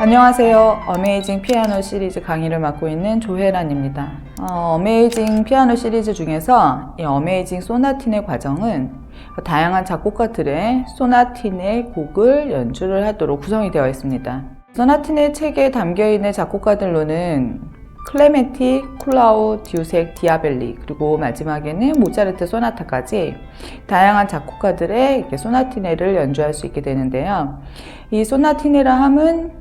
안녕하세요. 어메이징 피아노 시리즈 강의를 맡고 있는 조혜란입니다. 어메이징 피아노 시리즈 중에서 이 어메이징 소나티네 과정은 다양한 작곡가들의 소나티네 곡을 연주를 하도록 구성이 되어 있습니다. 소나티네 책에 담겨있는 작곡가들로는 클레멘티, 쿨라우, 듀색, 디아벨리, 그리고 마지막에는 모차르트 소나타까지 다양한 작곡가들의 소나티네를 연주할 수 있게 되는데요. 이 소나티네라 함은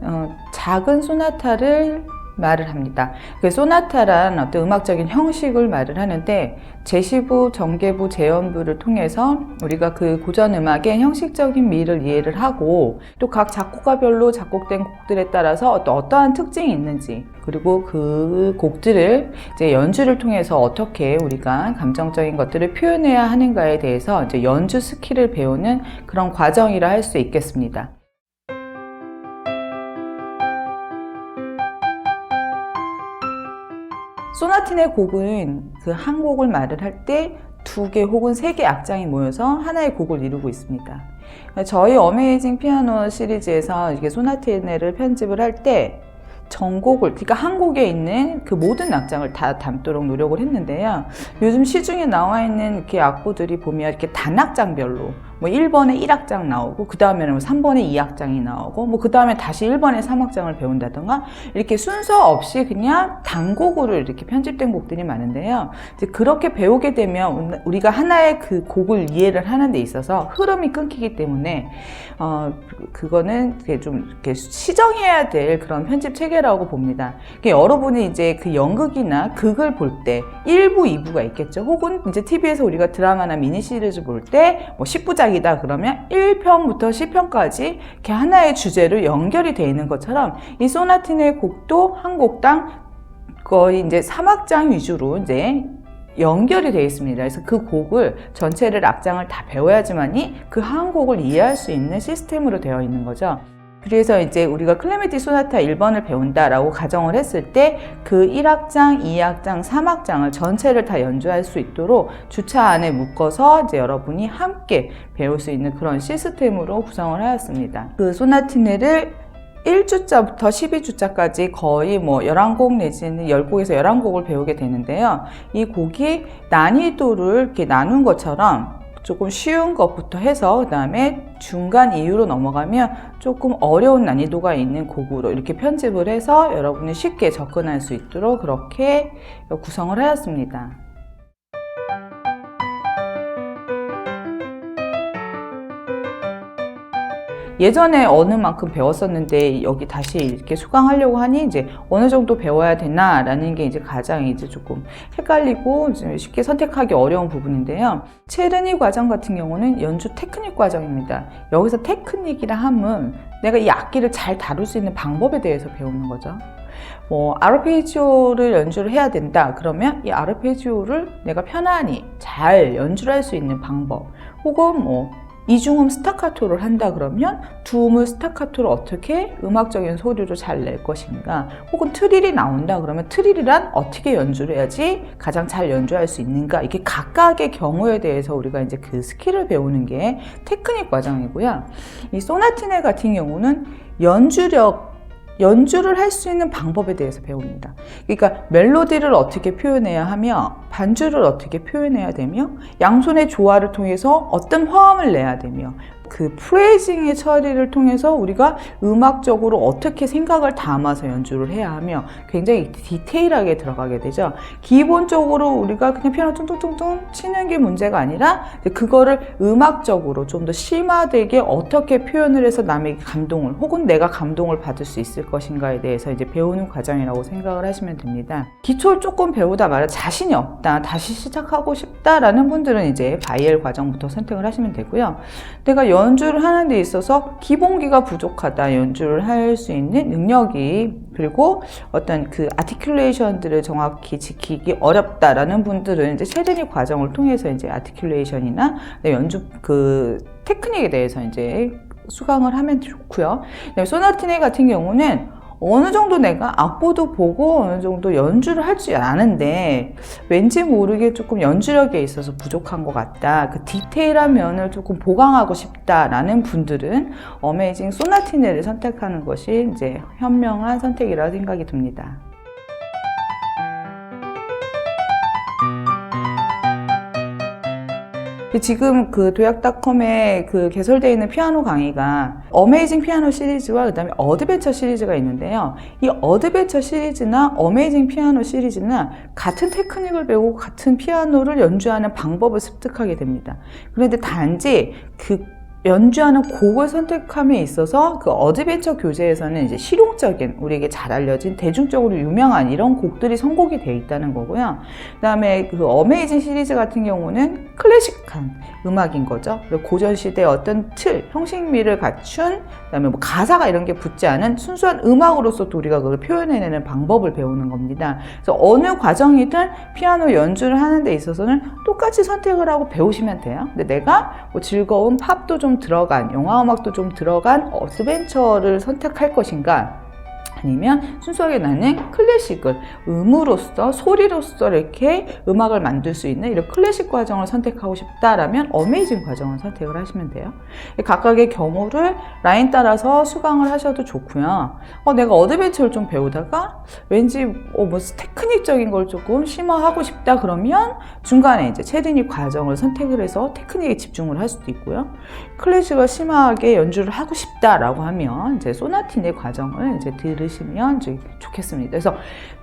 작은 소나타를 말을 합니다. 그 소나타란 어떤 음악적인 형식을 말을 하는데 제시부, 전개부, 재연부를 통해서 우리가 그 고전 음악의 형식적인 미를 이해를 하고 또 각 작곡가별로 작곡된 곡들에 따라서 어떠한 특징이 있는지 그리고 그 곡들을 이제 연주를 통해서 어떻게 우리가 감정적인 것들을 표현해야 하는가에 대해서 이제 연주 스킬을 배우는 그런 과정이라 할 수 있겠습니다. 소나티네 곡은 그 한 곡을 말을 할 때 2개 혹은 3개 악장이 모여서 하나의 곡을 이루고 있습니다. 저희 어메이징 피아노 시리즈에서 이게 소나티네를 편집을 할 때 전곡을, 그러니까 한 곡에 있는 그 모든 악장을 다 담도록 노력을 했는데요. 요즘 시중에 나와 있는 이렇게 악보들이 보면 이렇게 단악장별로 뭐 1번에 1악장 나오고 그 다음에는 3번에 2악장이 나오고 뭐 그 다음에 다시 1번에 3악장을 배운다던가 이렇게 순서 없이 그냥 단곡으로 이렇게 편집된 곡들이 많은데요. 이제 그렇게 배우게 되면 우리가 하나의 그 곡을 이해를 하는 데 있어서 흐름이 끊기기 때문에 그거는 좀 이렇게 시정해야 될 그런 편집 체계라고 봅니다. 여러분이 이제 그 연극이나 극을 볼 때 1부, 2부가 있겠죠. 혹은 이제 TV에서 우리가 드라마나 미니 시리즈 볼 때 뭐 10부작이다 그러면 1편부터 10편까지 이렇게 하나의 주제로 연결이 되어 있는 것처럼 이 소나티네 곡도 한 곡당 거의 이제 3악장 위주로 이제 연결이 되어 있습니다. 그래서 그 곡을 전체를 악장을 다 배워야지만이 그 한 곡을 이해할 수 있는 시스템으로 되어 있는 거죠. 그래서 이제 우리가 클레멘티 소나타 1번을 배운다라고 가정을 했을 때 그 1악장, 2악장, 3악장을 전체를 다 연주할 수 있도록 주차 안에 묶어서 이제 여러분이 함께 배울 수 있는 그런 시스템으로 구성을 하였습니다. 그 소나티네를 1주자부터 12주자까지 거의 뭐 11곡 내지는 10곡에서 11곡을 배우게 되는데요. 이 곡이 난이도를 이렇게 나눈 것처럼 조금 쉬운 것부터 해서 그 다음에 중간 이후로 넘어가면 조금 어려운 난이도가 있는 곡으로 이렇게 편집을 해서 여러분이 쉽게 접근할 수 있도록 그렇게 구성을 하였습니다. 예전에 어느 만큼 배웠었는데 여기 다시 이렇게 수강하려고 하니 이제 어느 정도 배워야 되나라는 게 이제 가장 이제 조금 헷갈리고 이제 쉽게 선택하기 어려운 부분인데요. 체르니 과정 같은 경우는 연주 테크닉 과정입니다. 여기서 테크닉이라 함은 내가 이 악기를 잘 다룰 수 있는 방법에 대해서 배우는 거죠. 뭐 아르페지오를 연주를 해야 된다 그러면 이 아르페지오를 내가 편안히 잘 연주를 할 수 있는 방법 혹은 뭐 이중음 스타카토를 한다 그러면 두음을 스타카토를 어떻게 음악적인 소리로 잘 낼 것인가 혹은 트릴이 나온다 그러면 트릴이란 어떻게 연주를 해야지 가장 잘 연주할 수 있는가 이게 각각의 경우에 대해서 우리가 이제 그 스킬을 배우는 게 테크닉 과정이고요. 이 소나티네 같은 경우는 연주를 할 수 있는 방법에 대해서 배웁니다. 그러니까 멜로디를 어떻게 표현해야 하며 반주를 어떻게 표현해야 되며 양손의 조화를 통해서 어떤 화음을 내야 되며 그 프레이징의 처리를 통해서 우리가 음악적으로 어떻게 생각을 담아서 연주를 해야 하며 굉장히 디테일하게 들어가게 되죠. 기본적으로 우리가 그냥 피아노 뚱뚱뚱뚱 치는 게 문제가 아니라 그거를 음악적으로 좀 더 심화되게 어떻게 표현을 해서 남에게 감동을 혹은 내가 감동을 받을 수 있을 것인가에 대해서 이제 배우는 과정이라고 생각을 하시면 됩니다. 기초를 조금 배우다 말아 자신이 없다, 다시 시작하고 싶다라는 분들은 이제 바이엘 과정부터 선택을 하시면 되고요. 내가 연주를 하는 데 있어서 기본기가 부족하다, 연주를 할 수 있는 능력이 그리고 어떤 그 아티큘레이션들을 정확히 지키기 어렵다라는 분들은 이제 체르니 과정을 통해서 이제 아티큘레이션이나 연주 그 테크닉에 대해서 이제 수강을 하면 좋고요. 소나티네 같은 경우는 어느 정도 내가 악보도 보고 어느 정도 연주를 할 줄 아는데 왠지 모르게 조금 연주력에 있어서 부족한 것 같다. 그 디테일한 면을 조금 보강하고 싶다라는 분들은 어메이징 소나티네를 선택하는 것이 이제 현명한 선택이라고 생각이 듭니다. 지금 그 도약닷컴에 그 개설되어 있는 피아노 강의가 어메이징 피아노 시리즈와 그 다음에 어드벤처 시리즈가 있는데요. 이 어드벤처 시리즈나 어메이징 피아노 시리즈는 같은 테크닉을 배우고 같은 피아노를 연주하는 방법을 습득하게 됩니다. 그런데 단지 그 연주하는 곡을 선택함에 있어서 그 어드벤처 교재에서는 이제 실용적인, 우리에게 잘 알려진 대중적으로 유명한 이런 곡들이 선곡이 되어 있다는 거고요. 그 다음에 그 어메이징 시리즈 같은 경우는 클래식한 음악인 거죠. 그리고 고전시대의 어떤 틀, 형식미를 갖춘, 그 다음에 뭐 가사가 이런 게 붙지 않은 순수한 음악으로서 또 우리가 그걸 표현해내는 방법을 배우는 겁니다. 그래서 어느 과정이든 피아노 연주를 하는 데 있어서는 똑같이 선택을 하고 배우시면 돼요. 근데 내가 뭐 즐거운 팝도 좀 들어간, 영화음악도 좀 들어간 어드벤처를 선택할 것인가, 아니면 순수하게 나는 클래식을 음으로써, 소리로써 이렇게 음악을 만들 수 있는 이런 클래식 과정을 선택하고 싶다라면 어메이징 과정을 선택을 하시면 돼요. 각각의 경우를 라인 따라서 수강을 하셔도 좋고요. 내가 어드벤처를 좀 배우다가 왠지 뭐 테크닉적인 걸 조금 심화하고 싶다 그러면 중간에 이제 체르니 과정을 선택을 해서 테크닉에 집중을 할 수도 있고요. 클래식을 심하게 연주를 하고 싶다라고 하면 이제 소나티네 과정을 이제 들으시면 좋겠습니다. 그래서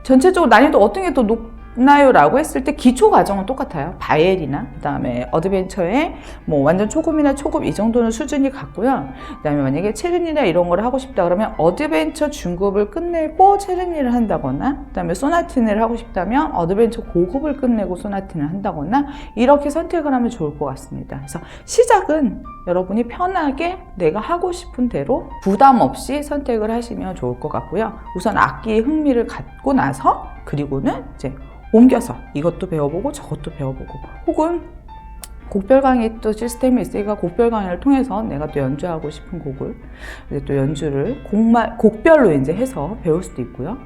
전체적으로 난이도 어떤 게 더 높나요? 라고 했을 때 기초 과정은 똑같아요. 바이엘이나 그 다음에 어드벤처에 뭐 완전 초급이나 초급 이 정도는 수준이 같고요. 그 다음에 만약에 체르니나 이런 걸 하고 싶다 그러면 어드벤처 중급을 끝내고 체르니를 한다거나, 그 다음에 소나티네를 하고 싶다면 어드벤처 고급을 끝내고 소나티네를 한다거나 이렇게 선택을 하면 좋을 것 같습니다. 그래서 시작은 여러분이 편하게 내가 하고 싶은 대로 부담 없이 선택을 하시면 좋을 것 같고요. 우선 악기에 흥미를 갖고 나서 그리고는 이제 옮겨서 이것도 배워보고 저것도 배워보고, 혹은 곡별 강의 또 시스템이 있으니까 곡별 강의를 통해서 내가 또 연주하고 싶은 곡을 이제 또 연주를 곡별로 이제 해서 배울 수도 있고요.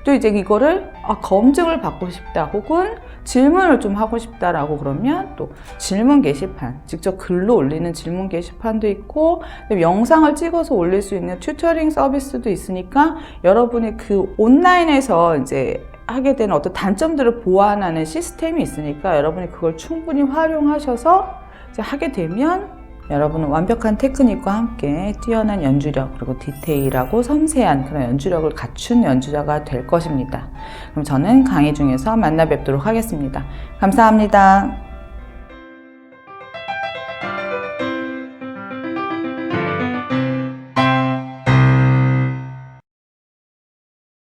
또 이제 이거를 검증을 받고 싶다, 혹은 질문을 좀 하고 싶다라고 그러면 또 질문 게시판, 직접 글로 올리는 질문 게시판도 있고, 영상을 찍어서 올릴 수 있는 튜터링 서비스도 있으니까 여러분이 그 온라인에서 이제 하게 되는 어떤 단점들을 보완하는 시스템이 있으니까 여러분이 그걸 충분히 활용하셔서 이제 하게 되면 여러분은 완벽한 테크닉과 함께 뛰어난 연주력, 그리고 디테일하고 섬세한 그런 연주력을 갖춘 연주자가 될 것입니다. 그럼 저는 강의 중에서 만나 뵙도록 하겠습니다. 감사합니다.